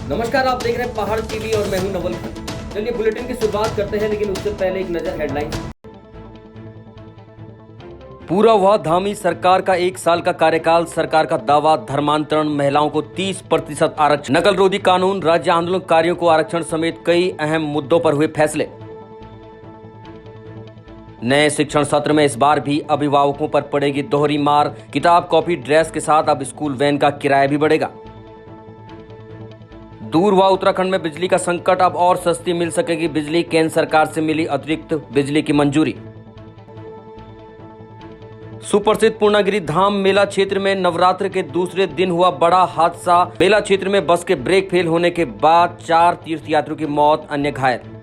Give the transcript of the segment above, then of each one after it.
नमस्कार, आप देख रहे हैं पहाड़ टीवी और मैं हूं नवल खन्ना। चलिए बुलेटिन की शुरुआत करते हैं, लेकिन उससे पहले एक नजर हेडलाइन। पूरा हुआ धामी सरकार का 1 साल का कार्यकाल, सरकार का दावा धर्मांतरण, महिलाओं को 30% आरक्षण, नकल रोधी कानून, राज्य आंदोलनकारियों को आरक्षण समेत कई अहम मुद्दों पर हुए फैसले। नए शिक्षण सत्र में इस बार भी अभिभावकों पर पड़ेगी दोहरी मार, किताब कॉपी ड्रेस के साथ अब स्कूल वैन का किराया भी बढ़ेगा। दूर हुआ उत्तराखंड में बिजली का संकट, अब और सस्ती मिल सकेगी बिजली, केंद्र सरकार से मिली अतिरिक्त बिजली की मंजूरी। सुप्रसिद्ध पूर्णागिरि धाम मेला क्षेत्र में नवरात्र के दूसरे दिन हुआ बड़ा हादसा, मेला क्षेत्र में बस के ब्रेक फेल होने के बाद 4 तीर्थयात्रियों की मौत, अन्य घायल।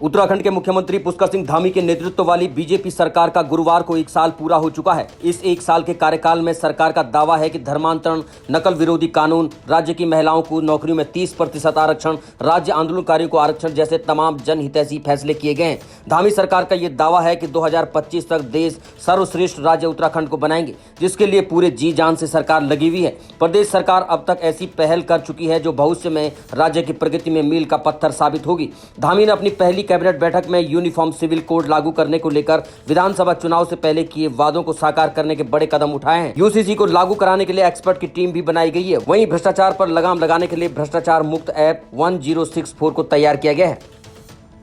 उत्तराखंड के मुख्यमंत्री पुष्कर सिंह धामी के नेतृत्व वाली बीजेपी सरकार का गुरुवार को 1 साल पूरा हो चुका है। इस 1 साल के कार्यकाल में सरकार का दावा है कि धर्मांतरण, नकल विरोधी कानून, राज्य की महिलाओं को नौकरियों में 30% आरक्षण, राज्य आंदोलनकारियों को आरक्षण जैसे तमाम जनहितैषी फैसले किए गए हैं। धामी सरकार का यह दावा है कि 2025 तक देश सर्वश्रेष्ठ राज्य उत्तराखंड को बनाएंगे, जिसके लिए पूरे जी जान से सरकार लगी हुई है। प्रदेश सरकार अब तक ऐसी पहल कर चुकी है जो भविष्य में राज्य की प्रगति में मील का पत्थर साबित होगी। धामी ने अपनी पहली कैबिनेट बैठक में यूनिफॉर्म सिविल कोड लागू करने को लेकर विधानसभा चुनाव से पहले किए वादों को साकार करने के बड़े कदम उठाए हैं। यूसीसी को लागू कराने के लिए एक्सपर्ट की टीम भी बनाई गई है। वहीं भ्रष्टाचार पर लगाम लगाने के लिए भ्रष्टाचार मुक्त ऐप 1064 को तैयार किया गया है।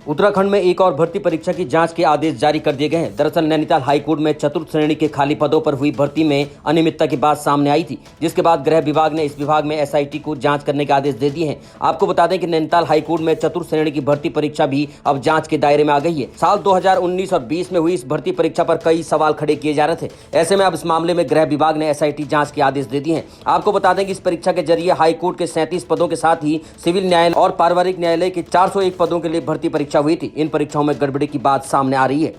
उत्तराखंड में एक और भर्ती परीक्षा की जांच के आदेश जारी कर दिए गए हैं। दरअसल नैनीताल हाईकोर्ट में चतुर्थ श्रेणी के खाली पदों पर हुई भर्ती में अनियमितता की बात सामने आई थी, जिसके बाद गृह विभाग ने इस विभाग में एसआईटी को जांच करने के आदेश दे दिए हैं। आपको बता दें कि नैनीताल हाईकोर्ट में चतुर्थ श्रेणी की भर्ती परीक्षा भी अब जांच के दायरे में आ गई है। साल 2019 और 20 में हुई इस भर्ती परीक्षा पर कई सवाल खड़े किए जा रहे थे। ऐसे में अब इस मामले में गृह विभाग ने एसआईटी जांच के आदेश दे दिए हैं। आपको बता दें कि इस परीक्षा के जरिए हाईकोर्ट के 37 पदों के साथ ही सिविल न्यायालय और पारिवारिक न्यायालय के 401 पदों के लिए भर्ती परीक्षा हुई थी। इन परीक्षाओं में गड़बड़ी की बात सामने आ रही है।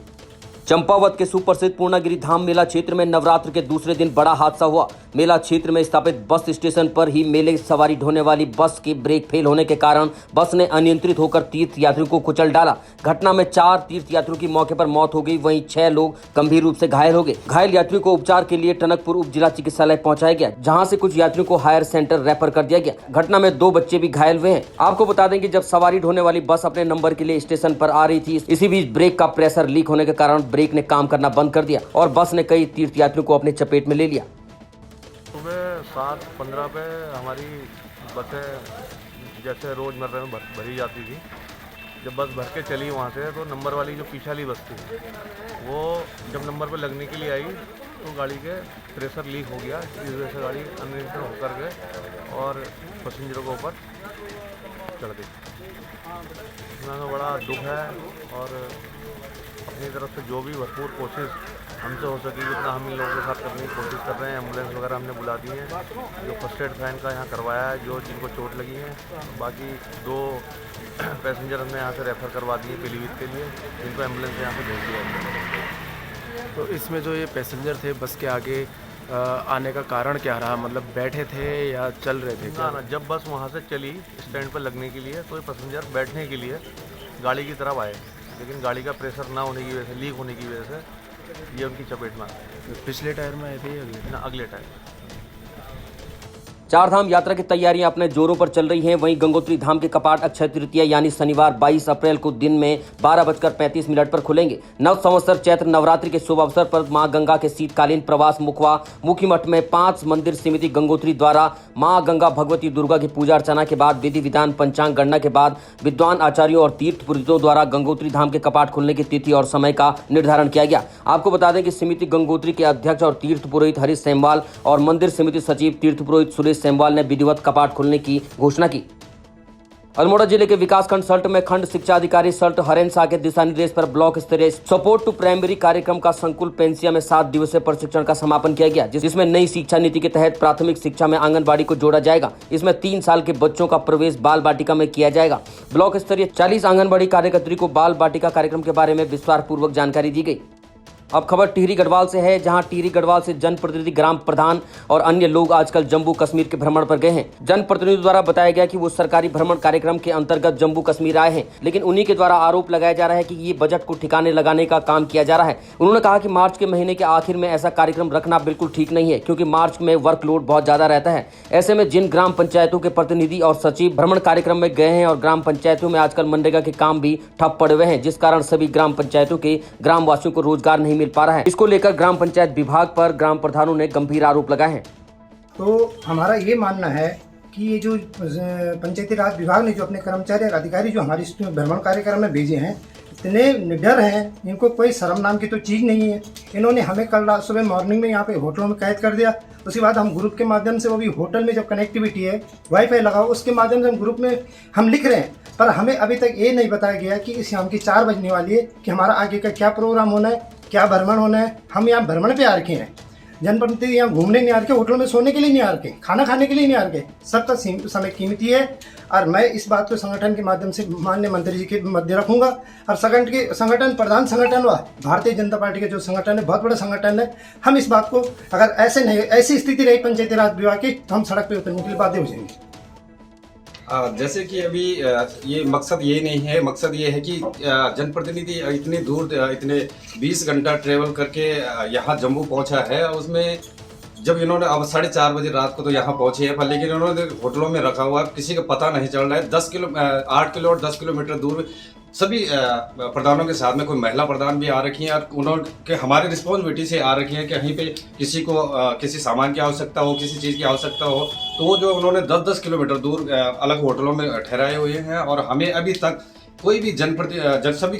चंपावत के सुप्रसिद्ध पूर्णागिरि धाम मेला क्षेत्र में नवरात्र के दूसरे दिन बड़ा हादसा हुआ। मेला क्षेत्र में स्थापित बस स्टेशन पर ही मेले सवारी ढोने वाली बस के ब्रेक फेल होने के कारण बस ने अनियंत्रित होकर तीर्थयात्रियों को कुचल डाला। घटना में 4 तीर्थयात्रियों की मौके पर मौत हो गई, वहीं 6 लोग गंभीर रूप से घायल हो गए। घायल यात्रियों को उपचार के लिए टनकपुर उप जिला चिकित्सालय पहुंचाया गया, जहां से कुछ यात्रियों को हायर सेंटर रेफर कर दिया गया। घटना में 2 बच्चे भी घायल हुए हैं। आपको बता दें कि जब सवारी ढोने वाली बस अपने नंबर के लिए स्टेशन पर आ रही थी, इसी बीच ब्रेक का प्रेशर लीक होने के कारण ब्रेक ने काम करना बंद कर दिया और बस ने कई तीर्थयात्रियों को अपने चपेट में ले लिया। सुबह 7:15 पे हमारी बसें जैसे रोज़मर्रा में भरी जाती थी। जब बस भर के चली वहाँ से, तो नंबर वाली जो पीछे वाली बस थी, वो जब नंबर पे लगने के लिए आई तो गाड़ी के प्रेशर लीक हो गया। इस वजह से गाड़ी अनियंत्रित होकर के और पैसेंजरों के ऊपर चढ़ गई। इसमें बड़ा दुख है और अपनी तरफ से जो भी भरपूर कोशिश हमसे हो सकी जितना हम इन लोगों के साथ करने की कोशिश कर रहे हैं। एम्बुलेंस वगैरह हमने बुला दी है, जो फर्स्ट एड फैन का यहाँ करवाया है, जो जिनको चोट लगी है। बाकी 2 पैसेंजर हमने यहाँ से रेफ़र करवा दिए पीलीभीत के लिए, जिनको एम्बुलेंस यहाँ से भेज दिया है। तो इसमें जो ये पैसेंजर थे बस के आगे आने का कारण क्या रहा? मतलब बैठे थे या चल रहे थे? ना, जब बस वहाँ से चली स्टैंड पर लगने के लिए, तो ये पैसेंजर बैठने के लिए गाड़ी की तरफ आए, लेकिन गाड़ी का प्रेशर ना होने की वजह से, लीक होने की वजह से ये उनकी चपेट में आ गई। पिछले टायर में आए थे या अगले टायर। चारधाम यात्रा की तैयारियां अपने जोरों पर चल रही हैं। वहीं गंगोत्री धाम के कपाट अक्षय तृतीया यानी शनिवार 22 अप्रैल को दिन में 12:35 पर खुलेंगे। नव संवत्सर चैत्र नवरात्रि के शुभ अवसर पर मां गंगा के शीतकालीन प्रवास मुखवा मुखी मठ में 5 मंदिर समिति गंगोत्री द्वारा मां गंगा भगवती दुर्गा की पूजा अर्चना के बाद विधि विधान पंचांग गणना के बाद विद्वान आचार्यों और तीर्थ पुरोहितों द्वारा गंगोत्री धाम के कपाट खुलने की तिथि और समय का निर्धारण किया गया। आपको बता दें कि समिति गंगोत्री के अध्यक्ष और तीर्थ पुरोहित हरीश सेमवाल और मंदिर समिति सचिव तीर्थ पुरोहित सुरेश सेमवाल ने विधिवत कपाट खुलने की घोषणा की। अल्मोड़ा जिले के विकासखंड सल्ट में खंड शिक्षा अधिकारी सल्ट हरेन शाह के दिशा निर्देश पर ब्लॉक स्तरीय सपोर्ट टू प्राइमरी कार्यक्रम का संकुल पेंसिया में 7 दिवसीय प्रशिक्षण का समापन किया गया, जिसमें नई शिक्षा नीति के तहत प्राथमिक शिक्षा में आंगनबाड़ी को जोड़ा जाएगा। इसमें 3 साल के बच्चों का प्रवेश बाल बाटिका में किया जाएगा। ब्लॉक स्तरीय 40 आंगनबाड़ी कार्यकर्त्री को बाल बाटिका कार्यक्रम के बारे में विस्तार पूर्वक जानकारी दी गई। अब खबर टिहरी गढ़वाल से है, जहां टिहरी गढ़वाल से जनप्रतिनिधि, ग्राम प्रधान और अन्य लोग आजकल जम्मू कश्मीर के भ्रमण पर गए हैं। जनप्रतिनिधि द्वारा बताया गया कि वो सरकारी भ्रमण कार्यक्रम के अंतर्गत जम्मू कश्मीर आए हैं, लेकिन उन्हीं के द्वारा आरोप लगाया जा रहा है कि ये बजट को ठिकाने लगाने का काम किया जा रहा है। उन्होंने कहा कि मार्च के महीने के आखिर में ऐसा कार्यक्रम रखना बिल्कुल ठीक नहीं है, क्योंकि मार्च में वर्कलोड बहुत ज्यादा रहता है। ऐसे में जिन ग्राम पंचायतों के प्रतिनिधि और सचिव भ्रमण कार्यक्रम में गए हैं और ग्राम पंचायतों में आजकल मनरेगा के काम भी ठप पड़े हुए हैं, जिस कारण सभी ग्राम पंचायतों के ग्रामवासियों को रोजगार नहीं मिल पा रहा है। इसको लेकर ग्राम पंचायत विभाग पर ग्राम प्रधानों ने गंभीर आरोप लगाए हैं। तो हमारा ये मानना है कि ये जो पंचायती राज विभाग ने जो अपने कर्मचारी और अधिकारी जो हमारे इस भ्रमण कार्यक्रम में भेजे हैं, इतने निडर हैं, इनको कोई शर्म नाम की तो चीज़ नहीं है। इन्होंने हमें कल रात सुबह मॉर्निंग में यहाँ पे होटलों में कैद कर दिया। उसके बाद हम ग्रुप के माध्यम से, वो भी होटल में जब कनेक्टिविटी है, वाईफाई लगाओ, उसके माध्यम से हम ग्रुप में हम लिख रहे हैं, पर हमें अभी तक ये नहीं बताया गया कि इस शाम की 4 बजने वाली है कि हमारा आगे का क्या प्रोग्राम होना है, क्या भ्रमण होना है। हम यहाँ भ्रमण पे आ रखे हैं, जनप्रतिनिधि यहाँ घूमने नहीं आ रखे, होटल में सोने के लिए नहीं आ रखे, खाना खाने के लिए नहीं आ रखे। सबका समय कीमती है और मैं इस बात को संगठन के माध्यम से माननीय मंत्री जी के मध्य रखूंगा। और संगठन प्रधान संगठन व भारतीय जनता पार्टी के जो संगठन है, बहुत बड़ा संगठन है, हम इस बात को, अगर ऐसी स्थिति रही पंचायती राज विभाग की, तो हम सड़क पर उतरने के लिए बाध्य हो जाएंगे। जैसे कि अभी ये मकसद ये नहीं है, मकसद ये है कि जनप्रतिनिधि इतनी दूर, इतने 20 घंटा ट्रेवल करके यहाँ जम्मू पहुँचा है। उसमें जब इन्होंने अब 4:30 बजे रात को तो यहाँ पहुँचे हैं, पर लेकिन इन्होंने होटलों में रखा हुआ, किसी का पता नहीं चल रहा है। 8 किलो और 10 किलोमीटर दूर सभी प्रधानों के साथ में कोई महिला प्रधान भी आ रखी हैं और उन्होंने हमारी रिस्पॉन्सिबिलिटी से आ रखी है कि कहीं पे किसी को किसी सामान की आवश्यकता हो, किसी चीज़ की आवश्यकता हो, तो वो जो उन्होंने 10-10 किलोमीटर दूर अलग होटलों में ठहराए हुए हैं। और हमें अभी तक कोई भी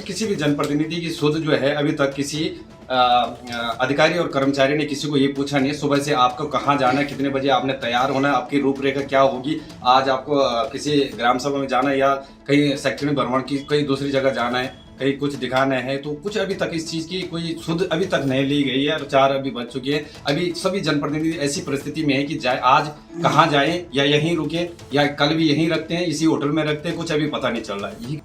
किसी भी जनप्रतिनिधि की सुध जो है अभी तक किसी अधिकारी और कर्मचारी ने किसी को ये पूछा नहीं है सुबह से आपको कहाँ जाना है, कितने बजे आपने तैयार होना है, आपकी रूपरेखा क्या होगी, आज आपको किसी ग्राम सभा में जाना है या कहीं सेक्टर में भ्रमण की कहीं दूसरी जगह जाना है, कहीं कुछ दिखाना है, तो कुछ अभी तक इस चीज़ की कोई सुध अभी तक नहीं ली गई है। और 4 अभी बज चुके हैं। अभी सभी जनप्रतिनिधि ऐसी परिस्थिति में है कि आज कहाँ जाएं, या यहीं रुके या कल भी यहीं रखते हैं, इसी होटल में रखते हैं, कुछ अभी पता नहीं चल रहा है।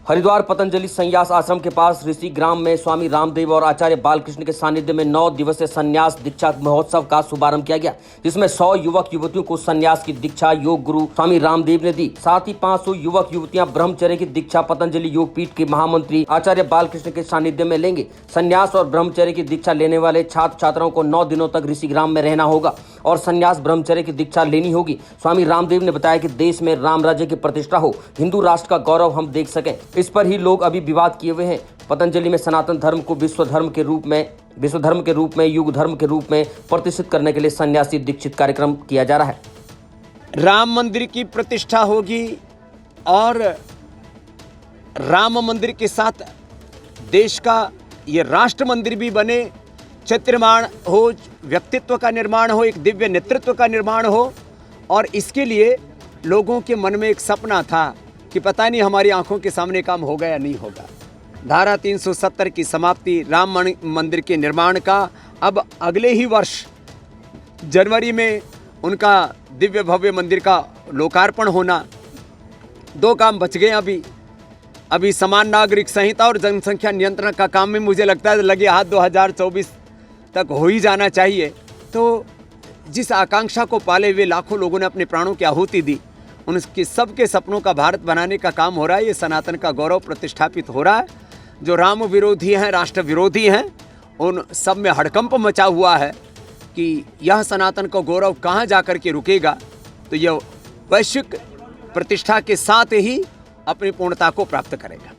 हरिद्वार पतंजलि संन्यास आश्रम के पास ऋषि ग्राम में स्वामी रामदेव और आचार्य बालकृष्ण के सानिध्य में 9 दिवसीय संन्यास दीक्षा महोत्सव का शुभारंभ किया गया, जिसमें 100 युवक युवतियों को संन्यास की दीक्षा योग गुरु स्वामी रामदेव ने दी। साथ ही 500 युवक युवतियां ब्रह्मचर्य की दीक्षा पतंजलि योग पीठ के महामंत्री आचार्य बालकृष्ण के सानिध्य में लेंगे। संन्यास और ब्रह्मचर्य की दीक्षा लेने वाले छात्र छात्राओं को 9 दिनों तक ऋषि ग्राम में रहना होगा और संन्यास ब्रह्मचर्य की दीक्षा लेनी होगी। स्वामी रामदेव ने बताया कि देश में राम राज्य की प्रतिष्ठा हो, हिंदू राष्ट्र का गौरव हम देख सकें, इस पर ही लोग अभी विवाद किए हुए हैं। पतंजलि में सनातन धर्म को विश्व धर्म के रूप में युग धर्म के रूप में प्रतिष्ठित करने के लिए सन्यासी दीक्षित कार्यक्रम किया जा रहा है। राम मंदिर की प्रतिष्ठा होगी और राम मंदिर के साथ देश का ये राष्ट्र मंदिर भी बने, चित्र निर्माण हो, व्यक्तित्व का निर्माण हो, एक दिव्य नेतृत्व का निर्माण हो। और इसके लिए लोगों के मन में एक सपना था कि पता नहीं हमारी आंखों के सामने काम होगा या नहीं होगा। धारा 370 की समाप्ति, राम मंदिर के निर्माण का, अब अगले ही वर्ष जनवरी में उनका दिव्य भव्य मंदिर का लोकार्पण होना। 2 काम बच गए अभी समान नागरिक संहिता और जनसंख्या नियंत्रण का काम में मुझे लगता है लगे हाथ 2024 तक हो ही जाना चाहिए। तो जिस आकांक्षा को पाले हुए लाखों लोगों ने अपने प्राणों की आहुति दी, उनके सबके सपनों का भारत बनाने का काम हो रहा है। ये सनातन का गौरव प्रतिष्ठापित हो रहा है। जो राम विरोधी हैं, राष्ट्र विरोधी हैं, उन सब में हड़कंप मचा हुआ है कि यह सनातन का गौरव कहाँ जाकर के रुकेगा। तो यह वैश्विक प्रतिष्ठा के साथ ही अपनी पूर्णता को प्राप्त करेगा।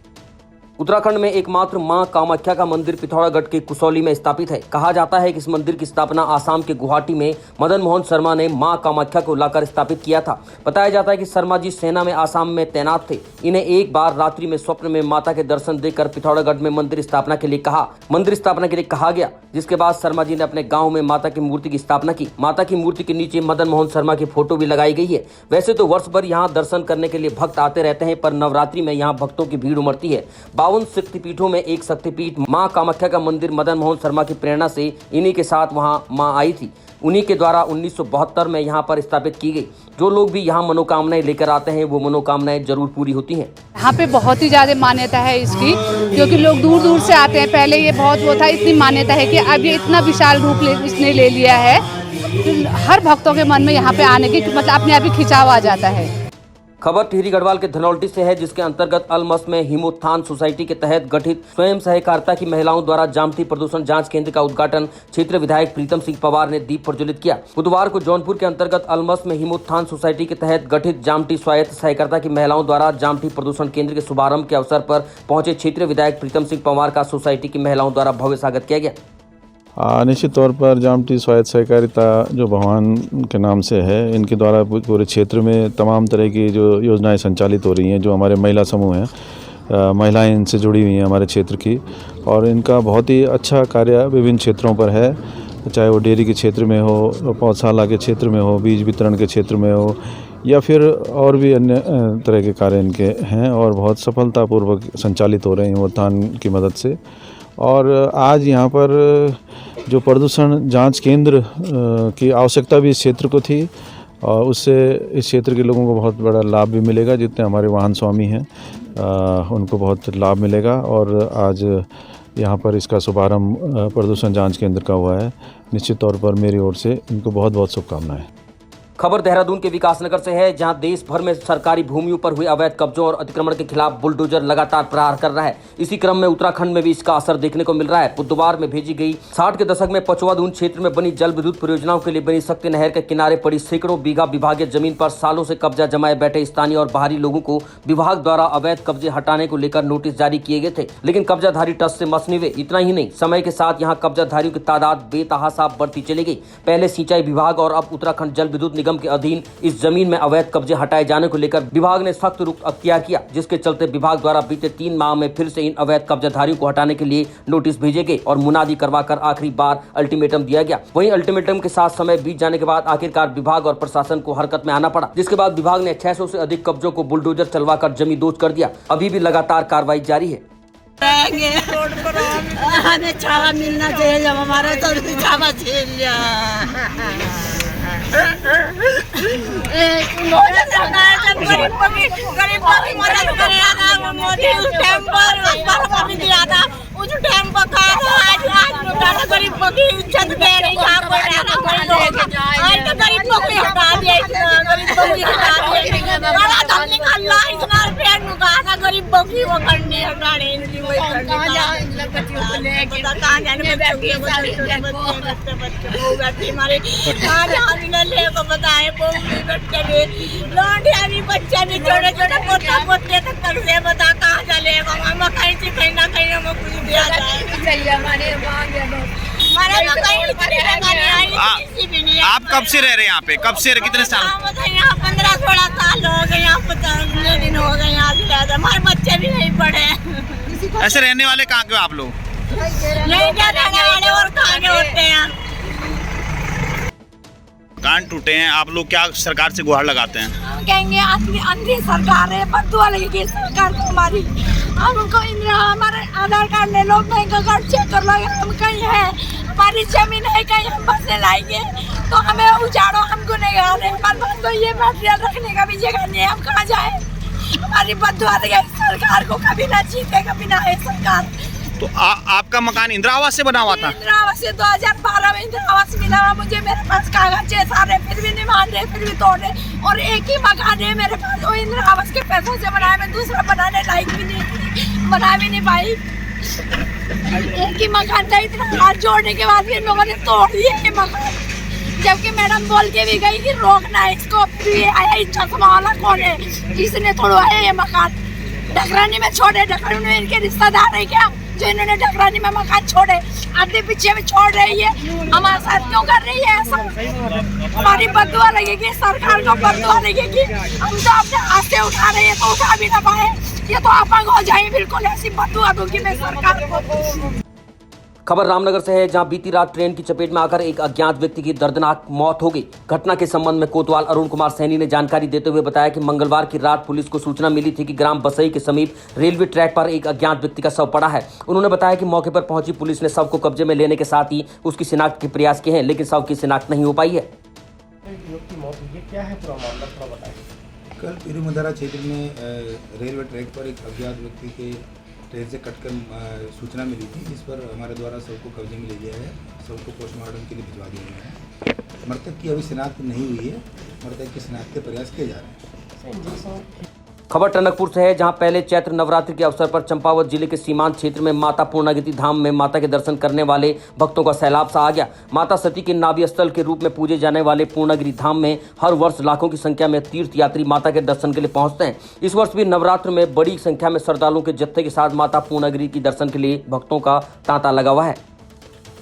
उत्तराखंड में एकमात्र मां कामाख्या का मंदिर पिथौरागढ़ के कुसौली में स्थापित है। कहा जाता है कि इस मंदिर की स्थापना आसाम के गुवाहाटी में मदन मोहन शर्मा ने मां कामाख्या को लाकर स्थापित किया था। बताया जाता है कि शर्मा जी सेना में आसाम में तैनात थे। इन्हें एक बार रात्रि में स्वप्न में माता के दर्शन देकर पिथौरागढ़ में मंदिर स्थापना के लिए कहा गया, जिसके बाद शर्मा जी ने अपने गाँव में माता की मूर्ति की स्थापना की। माता की मूर्ति के नीचे मदन मोहन शर्मा की फोटो भी लगाई गई है। वैसे तो वर्ष भर यहाँ दर्शन करने के लिए भक्त आते रहते हैं, पर नवरात्रि में यहाँ भक्तों की भीड़ उमड़ती है। 52 शक्तिपीठों में एक शक्तिपीठ मां कामाख्या का मंदिर मदन मोहन शर्मा की प्रेरणा से इन्हीं के साथ वहां मां आई थी। उन्हीं के द्वारा 1972 में यहाँ पर स्थापित की गई। जो लोग भी यहाँ मनोकामनाएं लेकर आते हैं वो मनोकामनाएं जरूर पूरी होती हैं। यहाँ पे बहुत ही ज़्यादा मान्यता है इसकी, क्योंकि लोग दूर दूर से आते हैं। पहले ये बहुत वो था, इतनी मान्यता है कि अब ये इतना विशाल रूप इसने ले लिया है, हर भक्तों के मन में यहाँ पे आने की मतलब अपने आप ही खिंचाव आ जाता है। खबर टिहरी गढ़वाल के धनौल्टी से है, जिसके अंतर्गत अलमस में हिमोत्थान सोसाइटी के तहत गठित स्वयं सहकारिता की महिलाओं द्वारा जामती प्रदूषण जांच केंद्र का उद्घाटन क्षेत्र विधायक प्रीतम सिंह पवार ने दीप प्रज्वलित किया। बुधवार को जौनपुर के अंतर्गत अलमस में हिमोत्थान सोसाइटी के तहत गठित जामती स्वायत्त सहकारिता की महिलाओं द्वारा जामती प्रदूषण केंद्र के शुभारंभ के अवसर पर पहुंचे क्षेत्रीय विधायक प्रीतम सिंह पवार का सोसाइटी की महिलाओं द्वारा भव्य स्वागत किया गया। निश्चित तौर पर जामती स्वायत्त सहकारिता जो भगवान के नाम से है, इनके द्वारा पूरे क्षेत्र में तमाम तरह की जो योजनाएं संचालित हो रही हैं, जो हमारे महिला समूह हैं, महिलाएं इनसे जुड़ी हुई हैं हमारे क्षेत्र की, और इनका बहुत ही अच्छा कार्य विभिन्न क्षेत्रों पर है, चाहे वो डेयरी के क्षेत्र में हो, पौधशाला के क्षेत्र में हो, बीज वितरण के क्षेत्र में हो, या फिर और भी अन्य तरह के कार्य इनके हैं और बहुत सफलतापूर्वक संचालित हो रहे हैं हिमोत्थान की मदद से। और आज यहाँ पर जो प्रदूषण जांच केंद्र की आवश्यकता भी इस क्षेत्र को थी, और उससे इस क्षेत्र के लोगों को बहुत बड़ा लाभ भी मिलेगा। जितने हमारे वाहन स्वामी हैं उनको बहुत लाभ मिलेगा, और आज यहाँ पर इसका शुभारंभ प्रदूषण जांच केंद्र का हुआ है। निश्चित तौर पर मेरी ओर से इनको बहुत बहुत शुभकामनाएं। खबर देहरादून के विकासनगर से है, जहां देश भर में सरकारी भूमियों पर हुए अवैध कब्जों और अतिक्रमण के खिलाफ बुलडोजर लगातार प्रहार कर रहा है। इसी क्रम में उत्तराखंड में भी इसका असर देखने को मिल रहा है। बुधवार में भेजी गई 60 के दशक में पचवाधून क्षेत्र में बनी जल विद्युत परियोजनाओं के लिए बनी शक्ति नहर के किनारे पड़ी सैकड़ों बीघा विभागीय जमीन पर सालों से कब्जा जमाए बैठे स्थानीय और बाहरी लोगों को विभाग द्वारा अवैध कब्जे हटाने को लेकर नोटिस जारी किए गए थे, लेकिन कब्जाधारी टस से मस नहीं हुए। इतना ही नहीं, समय के साथ यहाँ कब्जाधारियों की तादाद बेतहाशा बढ़ती चली गई। पहले सिंचाई विभाग और अब उत्तराखंड जल विद्युत निगम के अधीन इस जमीन में अवैध कब्जे हटाए जाने को लेकर विभाग ने सख्त रुख अख्तियार किया, जिसके चलते विभाग द्वारा बीते 3 माह में फिर से इन अवैध कब्जाधारियों को हटाने के लिए नोटिस भेजे गए और मुनादी करवाकर आखिरी बार अल्टीमेटम दिया गया। वहीं अल्टीमेटम के साथ समय बीत जाने के बाद आखिरकार विभाग और प्रशासन को हरकत में आना पड़ा, जिसके बाद विभाग ने 600 से अधिक कब्जों को बुलडोजर चलवाकर जमींदोज कर दिया। अभी भी लगातार कार्रवाई जारी है। हमें छावा मिलना चाहिए, जब हमारे तो छावा छीन लिया। मदद करेगा मोदी, उस टाइम पर दिया था, उस टाइम पर आज गरीबों की इज्जत दे रही है। आज तो गरीबों को हटा दिया, गरीबों की हटा दिया। इतना पेड़ नुका था गरीबों की, वो करनी हटाने इनकी वही बताए बच्चे भी छोटे छोटे पोता पोते तक से बता कहाँ चलेगा। हम कहीं से कहीं ना कहीं हमें कुछ दिया जाए। आप कब से रह रहे हैं यहाँ पे? कब से? कितने साल? यहाँ 15-16 साल हो गए, यहाँ 50 दिन हो गए यहाँ से। हमारे बच्चे भी नहीं पढ़े। ऐसे रहने वाले कहाँ के आप लोग? नहीं क्या रहने वाले और कहाँ के होते हैं। कान टूटे हैं, आप लोग क्या सरकार से गुहार लगाते हैं? हम कहेंगे अंधी सरकार है, बदुआ लगेगी सरकार को हमारी। हम उनको हमारे आधार कार्ड ले लो, बैंक कार्ड चेक कर लो, हम कहीं है, हमारी जमीन है कहीं, हम बसने लाएंगे तो हमें उजाड़ो, हमको नहीं आ रहे। हमारे पास तो ये मटेरियल रखने का भी जगह नहीं है, हम कहाँ जाए। हमारी बदुआ लगेगी सरकार को, कभी ना जीते कभी ना है सरकार। तो आपका मकान इंदिरा आवास से बना हुआ था? इंदिरा आवास से 2012 में इंदिरा आवास मिला हुआ मुझे। मेरे पास कागज है सारे, फिर भी नहीं मान रहे, फिर भी तोड़ रहे। और एक ही मकान है मेरे पास, वो इंदिरा आवास के पैसों से बनाया। मैं दूसरा बनाने लायक भी नहीं, बना भी नहीं पाई। एक ही मकान था, इतना हाथ जोड़ने के बाद भी लोगों ने तोड़ दिया ये मकान। जबकि मैडम बोल के भी गई कि रोकना है इसको, फिर ये आया चश्मा वाला कौन है, इसने तोड़वाया ये मकान। डकरानी में छोड़े, डकरानी में इनके रिश्तेदार है क्या जो इन्होंने डकरानी में मकान छोड़े? आधे पीछे में छोड़ रही है, हमारे साथ क्यों कर रही है ऐसा? हमारी बदुआ लगेगी, सरकार को बदुआ लगेगी। हम तो अपने हाथ से उठा रहे हैं तो उठा भी ना पाए, ये तो अपंग हो जाए। बिल्कुल ऐसी बदुआ दूंगी मैं सरकार को। खबर रामनगर से है, जहां बीती रात ट्रेन की चपेट में आकर एक अज्ञात व्यक्ति की दर्दनाक मौत हो गई। घटना के संबंध में कोतवाल अरुण कुमार सैनी ने जानकारी देते हुए बताया कि मंगलवार की रात पुलिस को सूचना मिली थी कि ग्राम बसई के समीप रेलवे ट्रैक पर एक अज्ञात व्यक्ति का शव पड़ा है। उन्होंने बताया कि मौके पर पहुंची पुलिस ने शव को कब्जे में लेने के साथ ही उसकी शिनाख्त के प्रयास किए हैं, लेकिन शव की शिनाख्त नहीं हो पाई है। कल पीरूमदारा क्षेत्र में रेलवे ट्रैक पर एक अज्ञात व्यक्ति के ट्रेन से कटकर सूचना मिली थी, जिस पर हमारे द्वारा शव को कब्जे में ले लिया है। शव को पोस्टमार्टम के लिए भिजवा दिया गया है। मृतक की अभी शिनाख्त नहीं हुई है। मृतक की शिनाख्त के प्रयास किए जा रहे हैं। खबर टनकपुर से है, जहां पहले चैत्र नवरात्रि के अवसर पर चंपावत जिले के सीमांत क्षेत्र में माता पूर्णागिरि धाम में माता के दर्शन करने वाले भक्तों का सैलाब सा आ गया। माता सती के नाभि स्थल के रूप में पूजे जाने वाले पूर्णागिरि धाम में हर वर्ष लाखों की संख्या में तीर्थ यात्री माता के दर्शन के लिए पहुंचते हैं। इस वर्ष भी नवरात्र में बड़ी संख्या में श्रद्धालुओं के जत्थे के साथ माता पूर्णागिरि की दर्शन के लिए भक्तों का तांता लगा हुआ है।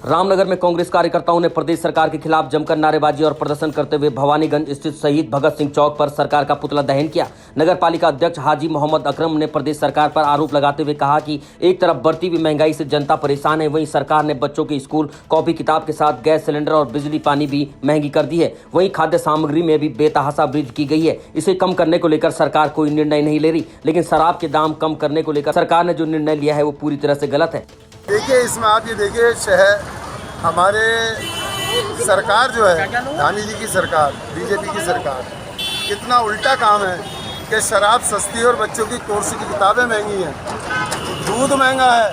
रामनगर में कांग्रेस कार्यकर्ताओं ने प्रदेश सरकार के खिलाफ जमकर नारेबाजी और प्रदर्शन करते हुए भवानीगंज स्थित शहीद भगत सिंह चौक पर सरकार का पुतला दहन किया। नगर पालिका अध्यक्ष हाजी मोहम्मद अकरम ने प्रदेश सरकार पर आरोप लगाते हुए कहा कि एक तरफ बढ़ती हुई महंगाई से जनता परेशान है, वहीं सरकार ने बच्चों के स्कूल कॉपी किताब के साथ गैस सिलेंडर और बिजली पानी भी महंगी कर दी है। वहीं खाद्य सामग्री में भी बेतहाशा वृद्धि की गई है। इसे कम करने को लेकर सरकार कोई निर्णय नहीं ले रही, लेकिन शराब के दाम कम करने को लेकर सरकार ने जो निर्णय लिया है वो पूरी तरह से गलत है। देखिए, इसमें आप ये देखिए, शहर हमारे सरकार जो है, धामी जी की सरकार, बीजेपी की सरकार, कितना उल्टा काम है कि शराब सस्ती और बच्चों की कोर्स की किताबें महंगी हैं, दूध महंगा है,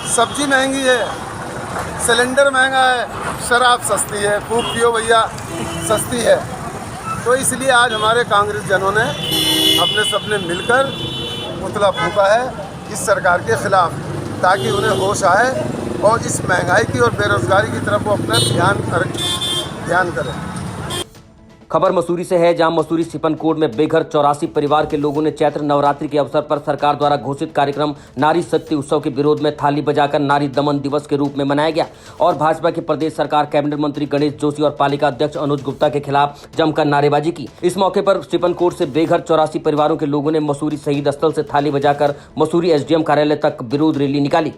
सब्जी महंगी है, सिलेंडर महंगा है, शराब सस्ती है, खूब पियो भैया, सस्ती है। तो इसलिए आज हमारे कांग्रेस जनों ने अपने सबने मिलकर पुतला फूंका है इस सरकार के खिलाफ, ताकि उन्हें होश आए और इस महंगाई की और बेरोजगारी की तरफ वो अपना ध्यान करें। खबर मसूरी से है, जहां मसूरी सिपनकोट में बेघर 84 परिवार के लोगों ने चैत्र नवरात्रि के अवसर पर सरकार द्वारा घोषित कार्यक्रम नारी शक्ति उत्सव के विरोध में थाली बजाकर नारी दमन दिवस के रूप में मनाया गया और भाजपा के प्रदेश सरकार कैबिनेट मंत्री गणेश जोशी और पालिका अध्यक्ष अनुज गुप्ता के खिलाफ जमकर नारेबाजी की। इस मौके पर सिपनकोट से बेघर 84 परिवारों के लोगों ने मसूरी शहीद स्थल से थाली बजाकर मसूरी एसडीएम कार्यालय तक विरोध रैली निकाली।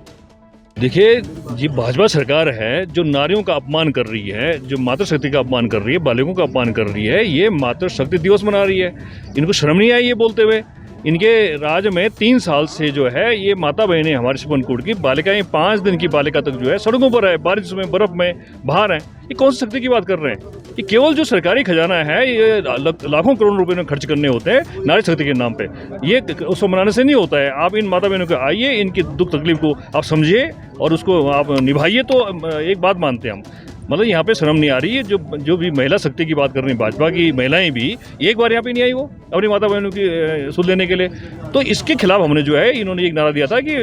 देखिए, ये भाजपा सरकार है जो नारियों का अपमान कर रही है, जो मातृशक्ति का अपमान कर रही है, बालिकाओं का अपमान कर रही है। ये मातृशक्ति दिवस मना रही है। इनको शर्म नहीं आई ये बोलते हुए। इनके राज्य में 3 साल से जो है ये माता बहनें हमारे सिपनकोट की बालिकाएं 5 दिन की बालिका तक जो है सड़कों पर है, बारिश में, बर्फ में बाहर हैं। ये कौन सी शक्ति की बात कर रहे हैं? ये केवल जो सरकारी खजाना है, ये लाखों करोड़ रुपए में खर्च करने होते हैं नारी शक्ति के नाम पे। ये उसको मनाने से नहीं होता है। आप इन माता बहनों को आइए, इनकी दुख तकलीफ को आप समझिए और उसको आप निभाइए। तो एक बात मानते हैं हम, मतलब यहाँ पे शर्म नहीं आ रही है। जो भी महिला शक्ति की बात कर रही है, भाजपा की महिलाएं भी एक बार यहाँ पे नहीं आई वो अपनी माता बहनों की सुध लेने के लिए। तो इसके खिलाफ हमने जो है, इन्होंने एक नारा दिया था कि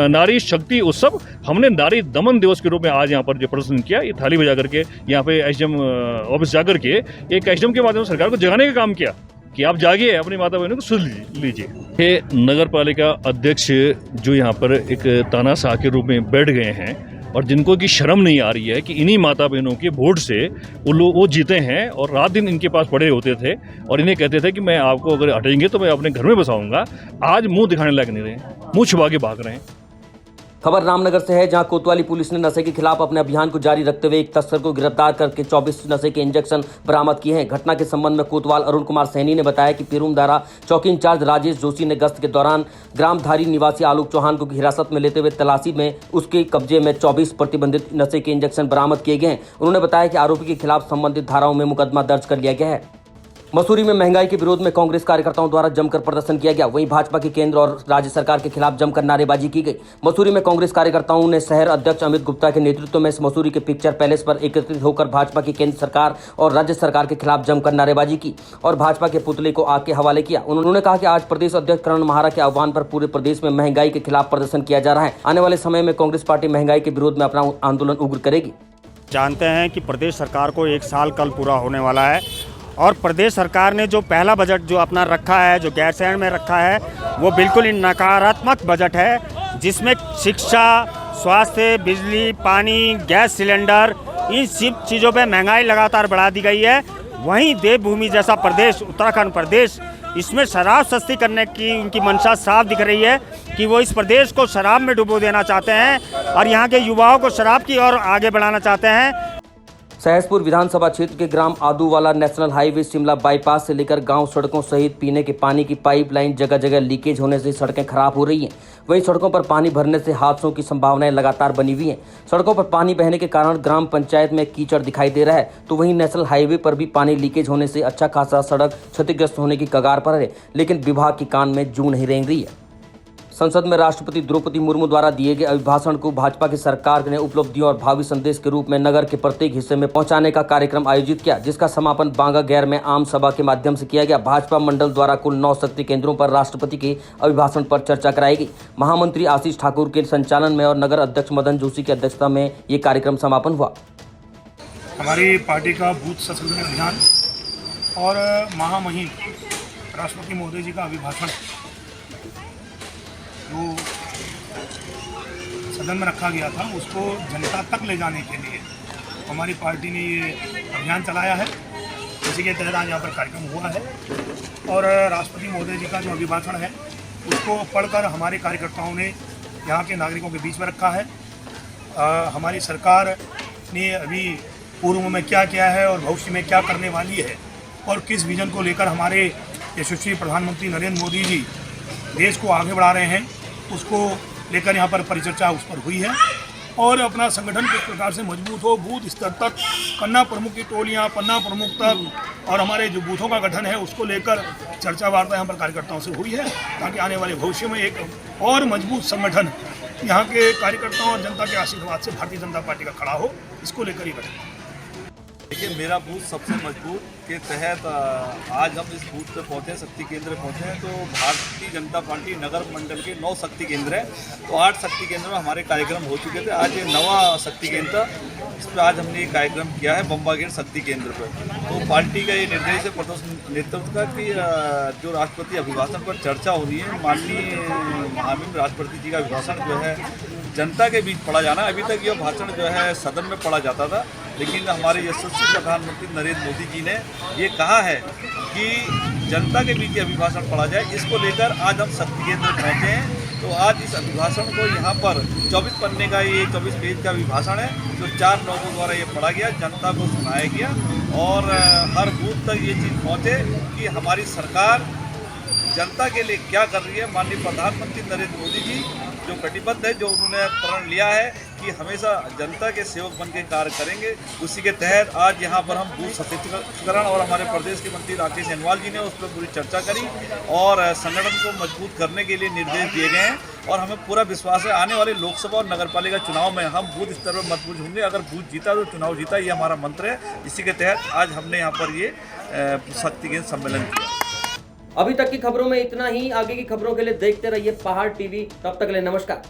नारी शक्ति उत्सव, हमने नारी दमन दिवस के रूप में आज यहाँ पर जो प्रदर्शन किया, ये थाली बजा करके यहाँ पे एसडीएम ऑफिस जा करके एक एसडीएम के माध्यम से सरकार को जगाने का काम किया कि आप जागिए, अपनी माता बहनों को सुन लीजिए। ये नगर पालिका अध्यक्ष जो यहाँ पर एक तानाशाह के रूप में बैठ गए हैं और जिनको की शर्म नहीं आ रही है कि इन्हीं माता बहनों के वोट से वो जीते हैं और रात दिन इनके पास पड़े होते थे और इन्हें कहते थे कि मैं आपको अगर हटेंगे तो मैं अपने घर में बसाऊंगा। आज मुंह दिखाने लायक नहीं रहे, मुंह छुपा के भाग रहे हैं। खबर रामनगर से है, जहां कोतवाली पुलिस ने नशे के खिलाफ अपने अभियान को जारी रखते हुए एक तस्कर को गिरफ्तार करके 24 नशे के इंजेक्शन बरामद किए हैं। घटना के संबंध में कोतवाल अरुण कुमार सैनी ने बताया कि पीरूमदारा चौकी इंचार्ज राजेश जोशी ने गश्त के दौरान ग्रामधारी निवासी आलोक चौहान को हिरासत में लेते हुए तलाशी में उसके कब्जे में 24 प्रतिबंधित नशे के इंजेक्शन बरामद किए गए हैं। उन्होंने बताया कि आरोपी के खिलाफ संबंधित धाराओं में मुकदमा दर्ज कर लिया गया है। मसूरी में महंगाई के विरोध में कांग्रेस कार्यकर्ताओं द्वारा जमकर प्रदर्शन किया गया। वहीं भाजपा की केंद्र और राज्य सरकार के खिलाफ जमकर नारेबाजी की गई। मसूरी में कांग्रेस कार्यकर्ताओं ने शहर अध्यक्ष अमित गुप्ता के नेतृत्व में मसूरी के पिक्चर पैलेस पर एकत्रित होकर भाजपा की केंद्र सरकार और राज्य सरकार के खिलाफ जमकर नारेबाजी की और भाजपा के पुतले को आग के हवाले किया। उन्होंने कहा कि आज प्रदेश अध्यक्ष करण महारा के आह्वान पर पूरे प्रदेश में महंगाई के खिलाफ प्रदर्शन किया जा रहा है। आने वाले समय में कांग्रेस पार्टी महंगाई के विरोध में अपना आंदोलन उग्र करेगी। जानते हैं कि प्रदेश सरकार को 1 साल कल पूरा होने वाला है और प्रदेश सरकार ने जो पहला बजट जो अपना रखा है, जो गैरसैंण में रखा है, वो बिल्कुल ही नकारात्मक बजट है, जिसमें शिक्षा, स्वास्थ्य, बिजली, पानी, गैस सिलेंडर, इन सब चीज़ों पे महंगाई लगातार बढ़ा दी गई है वहीं देवभूमि जैसा प्रदेश उत्तराखंड प्रदेश, इसमें शराब सस्ती करने की उनकी मंशा साफ दिख रही है कि वो इस प्रदेश को शराब में डुबो देना चाहते हैं और यहाँ के युवाओं को शराब की ओर आगे बढ़ाना चाहते हैं। सहसपुर विधानसभा क्षेत्र के ग्राम आदूवाला नेशनल हाईवे शिमला बाईपास से लेकर गांव सड़कों सहित पीने के पानी की पाइपलाइन जगह जगह लीकेज होने से सड़कें खराब हो रही हैं। वहीं सड़कों पर पानी भरने से हादसों की संभावनाएं लगातार बनी हुई हैं। सड़कों पर पानी बहने के कारण ग्राम पंचायत में कीचड़ दिखाई दे रहा है, तो वहीं नेशनल हाईवे पर भी पानी लीकेज होने से अच्छा खासा सड़क क्षतिग्रस्त होने की कगार पर है, लेकिन विभाग की कान में जू नहीं रेंग रही है। संसद में राष्ट्रपति द्रौपदी मुर्मू द्वारा दिए गए अभिभाषण को भाजपा की सरकार ने उपलब्धियों और भावी संदेश के रूप में नगर के प्रत्येक हिस्से में पहुंचाने का कार्यक्रम आयोजित किया, जिसका समापन बांगा गैर में आम सभा के माध्यम से किया गया। भाजपा मंडल द्वारा कुल 9 शक्ति केंद्रों पर राष्ट्रपति के अभिभाषण पर चर्चा कराई गई। महामंत्री आशीष ठाकुर के संचालन में और नगर अध्यक्ष मदन जोशी की अध्यक्षता में ये कार्यक्रम समापन हुआ। हमारी पार्टी का बूथ संशोधन अभियान और महामहिम राष्ट्रपति महोदय जी का अभिभाषण जो सदन में रखा गया था, उसको जनता तक ले जाने के लिए हमारी पार्टी ने ये अभियान चलाया है। इसी के तहत आज यहाँ पर कार्यक्रम हुआ है और राष्ट्रपति महोदय जी का जो अभिभाषण है उसको पढ़कर हमारे कार्यकर्ताओं ने यहाँ के नागरिकों के बीच में रखा है। हमारी सरकार ने अभी पूर्व में क्या किया है और भविष्य में क्या करने वाली है और किस विजन को लेकर हमारे यशस्वी प्रधानमंत्री नरेंद्र मोदी जी देश को आगे बढ़ा रहे हैं, उसको लेकर यहाँ पर परिचर्चा उस पर हुई है। और अपना संगठन किस प्रकार से मजबूत हो, बूथ स्तर तक पन्ना प्रमुख की टोलियाँ, पन्ना प्रमुख तक और हमारे जो बूथों का गठन है उसको लेकर चर्चा वार्ता यहाँ पर कार्यकर्ताओं से हुई है, ताकि आने वाले भविष्य में एक और मजबूत संगठन यहाँ के कार्यकर्ताओं और जनता के आशीर्वाद से भारतीय जनता पार्टी का खड़ा हो, इसको लेकर ही गठन। देखिए, मेरा बूथ सबसे मजबूत के तहत आज हम इस बूथ पे पहुँचे, शक्ति केंद्र पहुँचे हैं। तो भारतीय जनता पार्टी नगर मंडल के 9 शक्ति केंद्र है, तो 8 शक्ति केंद्र में हमारे कार्यक्रम हो चुके थे। आज ये 9वां शक्ति केंद्र था, इस पर आज हमने ये कार्यक्रम किया है बम्बागेट शक्ति केंद्र पर। तो पार्टी का ये निर्देश है प्रदेश नेतृत्व का कि जो राष्ट्रपति अभिभाषण पर चर्चा हो रही है, माननीय महामहिम राष्ट्रपति जी का अभिभाषण जो है जनता के बीच पढ़ा जाना। अभी तक यह भाषण जो है सदन में पढ़ा जाता था, लेकिन हमारे यशस्वी प्रधानमंत्री नरेंद्र मोदी जी ने ये कहा है कि जनता के बीच अभिभाषण पढ़ा जाए। इसको लेकर आज हम शक्ति केंद्र पहुँचे हैं। तो आज इस अभिभाषण को यहाँ पर 24 पन्ने का ये 24 पेज का अभिभाषण है, जो 4 लोगों द्वारा ये पढ़ा गया, जनता को सुनाया गया और हर बूथ तक ये चीज़ पहुँचे कि हमारी सरकार जनता के लिए क्या कर रही है। माननीय प्रधानमंत्री नरेंद्र मोदी जी जो कटिबद्ध है, जो उन्होंने प्रण लिया है कि हमेशा जनता के सेवक बन के कार्य करेंगे, उसी के तहत आज यहाँ पर हम बूथ सशक्तिकरण और हमारे प्रदेश के मंत्री राकेश अग्रवाल जी ने उस पर पूरी चर्चा करी और संगठन को मजबूत करने के लिए निर्देश दिए गए हैं। और हमें पूरा विश्वास है आने वाले लोकसभा और नगरपालिका चुनाव में हम बूथ स्तर पर मजबूत होंगे। अगर बूथ जीता तो चुनाव जीता, ये हमारा मंत्र है। इसी के तहत आज हमने यहाँ पर ये शक्ति केंद्र सम्मेलन किया। अभी तक की खबरों में इतना ही। आगे की खबरों के लिए देखते रहिए पहाड़ टीवी। तब तक के लिए नमस्कार।